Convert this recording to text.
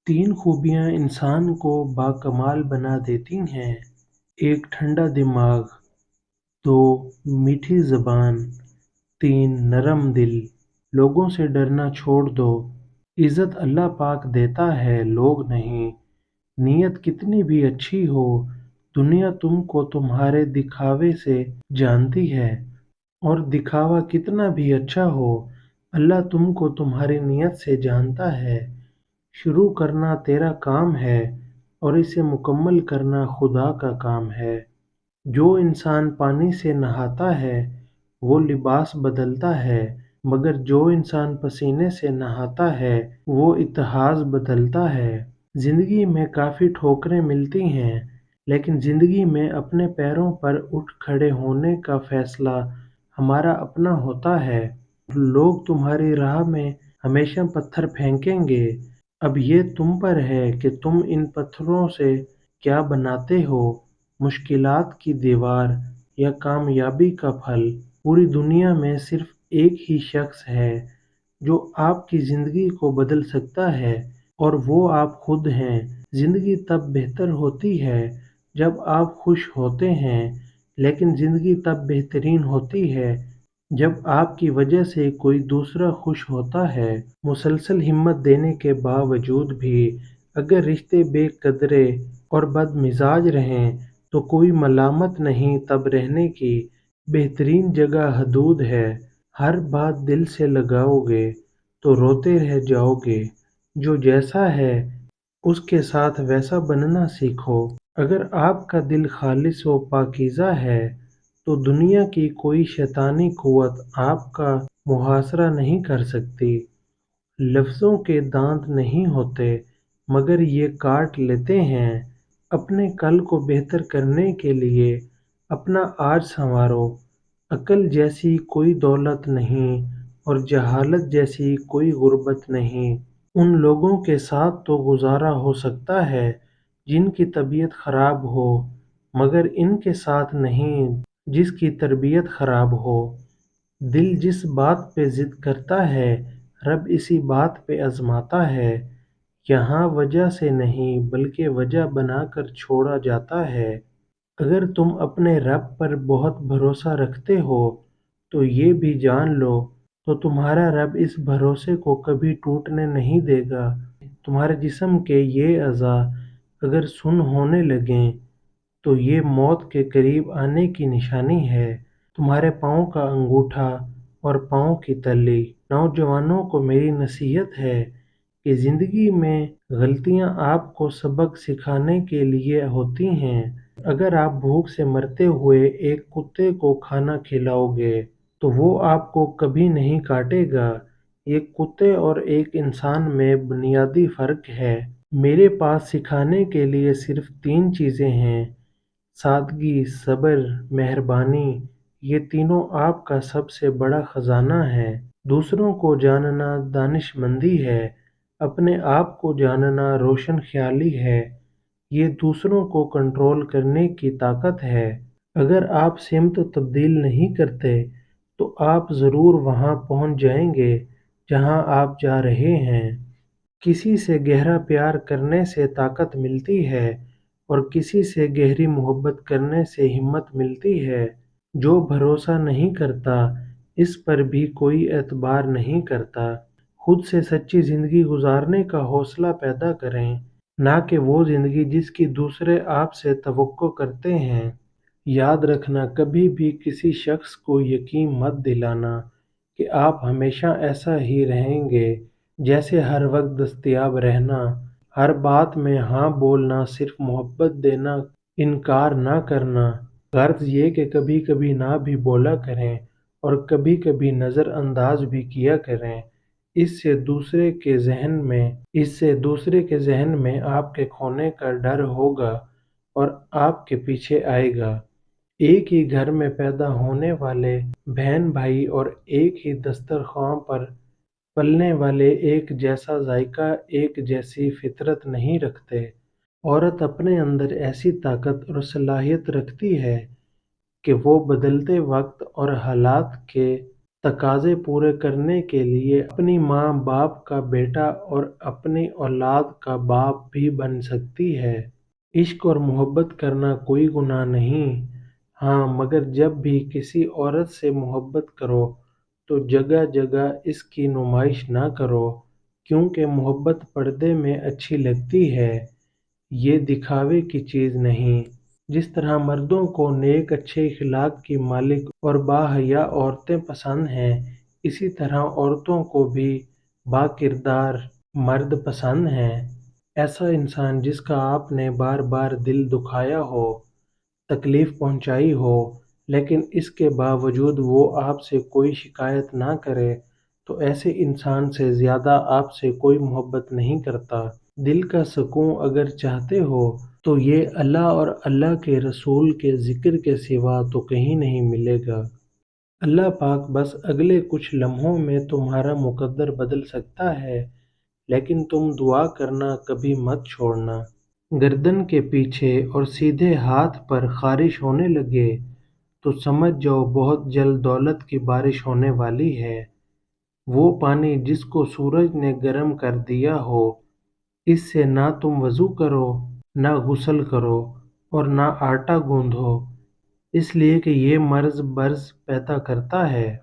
तीन खूबियाँ इंसान को बाकमाल बना देती हैं। एक ठंडा दिमाग, दो मीठी ज़बान, तीन नरम दिल। लोगों से डरना छोड़ दो, इज़्ज़त अल्लाह पाक देता है, लोग नहीं। नीयत कितनी भी अच्छी हो, दुनिया तुमको तुम्हारे दिखावे से जानती है। और दिखावा कितना भी अच्छा हो, अल्लाह तुमको तुम्हारी नीयत से जानता है। शुरू करना तेरा काम है और इसे मुकम्मल करना खुदा का काम है। जो इंसान पानी से नहाता है वो लिबास बदलता है, मगर जो इंसान पसीने से नहाता है वो इतिहास बदलता है। जिंदगी में काफ़ी ठोकरें मिलती हैं, लेकिन जिंदगी में अपने पैरों पर उठ खड़े होने का फैसला हमारा अपना होता है। लोग तुम्हारी राह में हमेशा पत्थर फेंकेंगे, अब ये तुम पर है कि तुम इन पत्थरों से क्या बनाते हो, मुश्किलात की दीवार या कामयाबी का फल। पूरी दुनिया में सिर्फ एक ही शख्स है जो आपकी ज़िंदगी को बदल सकता है, और वो आप खुद हैं। ज़िंदगी तब बेहतर होती है जब आप खुश होते हैं, लेकिन ज़िंदगी तब बेहतरीन होती है जब आपकी वजह से कोई दूसरा खुश होता है। मुसलसल हिम्मत देने के बावजूद भी अगर रिश्ते बेकदरे और बदमिजाज रहें तो कोई मलामत नहीं तब रहने की। बेहतरीन जगह हदूद है, हर बात दिल से लगाओगे तो रोते रह जाओगे। जो जैसा है उसके साथ वैसा बनना सीखो। अगर आपका दिल खालिस व पाकीज़ा है तो दुनिया की कोई शैतानी कुव्वत आपका मुहासरा नहीं कर सकती। लफ्ज़ों के दांत नहीं होते, मगर ये काट लेते हैं। अपने कल को बेहतर करने के लिए अपना आज संवारो। अक्ल जैसी कोई दौलत नहीं और जहालत जैसी कोई गुर्बत नहीं। उन लोगों के साथ तो गुजारा हो सकता है जिनकी तबीयत खराब हो, मगर इनके साथ नहीं जिसकी तरबियत खराब हो। दिल जिस बात पे जिद करता है, रब इसी बात पे आजमाता है। यहाँ वजह से नहीं बल्कि वजह बनाकर छोड़ा जाता है। अगर तुम अपने रब पर बहुत भरोसा रखते हो तो ये भी जान लो तो तुम्हारा रब इस भरोसे को कभी टूटने नहीं देगा। तुम्हारे जिस्म के ये अज़ा अगर सुन होने लगें तो ये मौत के करीब आने की निशानी है। तुम्हारे पाँव का अंगूठा और पाँव की तली। नौजवानों को मेरी नसीहत है कि ज़िंदगी में गलतियाँ आपको सबक सिखाने के लिए होती हैं। अगर आप भूख से मरते हुए एक कुत्ते को खाना खिलाओगे तो वो आपको कभी नहीं काटेगा। एक कुत्ते और एक इंसान में बुनियादी फ़र्क है। मेरे पास सिखाने के लिए सिर्फ तीन चीज़ें हैं: सादगी, सब्र, मेहरबानी। ये तीनों आपका सबसे बड़ा खजाना है। दूसरों को जानना दानिशमंदी है, अपने आप को जानना रोशन ख्याली है। ये दूसरों को कंट्रोल करने की ताकत है। अगर आप सिमत तब्दील नहीं करते तो आप ज़रूर वहाँ पहुँच जाएंगे जहाँ आप जा रहे हैं। किसी से गहरा प्यार करने से ताकत मिलती है और किसी से गहरी मोहब्बत करने से हिम्मत मिलती है। जो भरोसा नहीं करता इस पर भी कोई एतबार नहीं करता। खुद से सच्ची ज़िंदगी गुजारने का हौसला पैदा करें, ना कि वो ज़िंदगी जिसकी दूसरे आपसे तवक्को करते हैं। याद रखना, कभी भी किसी शख्स को यकीन मत दिलाना कि आप हमेशा ऐसा ही रहेंगे। जैसे हर वक्त दस्तयाब रहना, हर बात में हाँ बोलना, सिर्फ मोहब्बत देना, इनकार ना करना। गर्ज ये कि कभी कभी ना भी बोला करें और कभी कभी नज़रअंदाज भी किया करें। इससे दूसरे के जहन में आपके खोने का डर होगा और आपके पीछे आएगा। एक ही घर में पैदा होने वाले बहन भाई और एक ही दस्तरख्वां पर पलने वाले एक जैसा जायका, एक जैसी फितरत नहीं रखते। औरत अपने अंदर ऐसी ताकत और सलाहियत रखती है कि वो बदलते वक्त और हालात के تقاضے پورے کرنے کے لیے اپنی ماں باپ کا بیٹا اور اپنی اولاد کا باپ بھی بن سکتی ہے۔ عشق اور محبت کرنا کوئی گناہ نہیں، ہاں مگر جب بھی کسی عورت سے محبت کرو تو جگہ جگہ اس کی نمائش نہ کرو، کیونکہ محبت پردے میں اچھی لگتی ہے، یہ دکھاوے کی چیز نہیں۔ جس طرح مردوں کو نیک اچھے اخلاق کی مالک اور باحیا عورتیں پسند ہیں، اسی طرح عورتوں کو بھی با کردار مرد پسند ہیں۔ ایسا انسان جس کا آپ نے بار بار دل دکھایا ہو، تکلیف پہنچائی ہو، لیکن اس کے باوجود وہ آپ سے کوئی شکایت نہ کرے، تو ایسے انسان سے زیادہ آپ سے کوئی محبت نہیں کرتا۔ دل کا سکون اگر چاہتے ہو تو یہ اللہ اور اللہ کے رسول کے ذکر کے سوا تو کہیں نہیں ملے گا۔ اللہ پاک بس اگلے کچھ لمحوں میں تمہارا مقدر بدل سکتا ہے، لیکن تم دعا کرنا کبھی مت چھوڑنا۔ گردن کے پیچھے اور سیدھے ہاتھ پر خارش ہونے لگے تو سمجھ جاؤ بہت جلد دولت کی بارش ہونے والی ہے۔ وہ پانی جس کو سورج نے گرم کر دیا ہو، اس سے نہ تم وضو کرو، نہ غسل کرو اور نہ آٹا گوندھو، اس لیے کہ یہ مرض برض پیدا کرتا ہے۔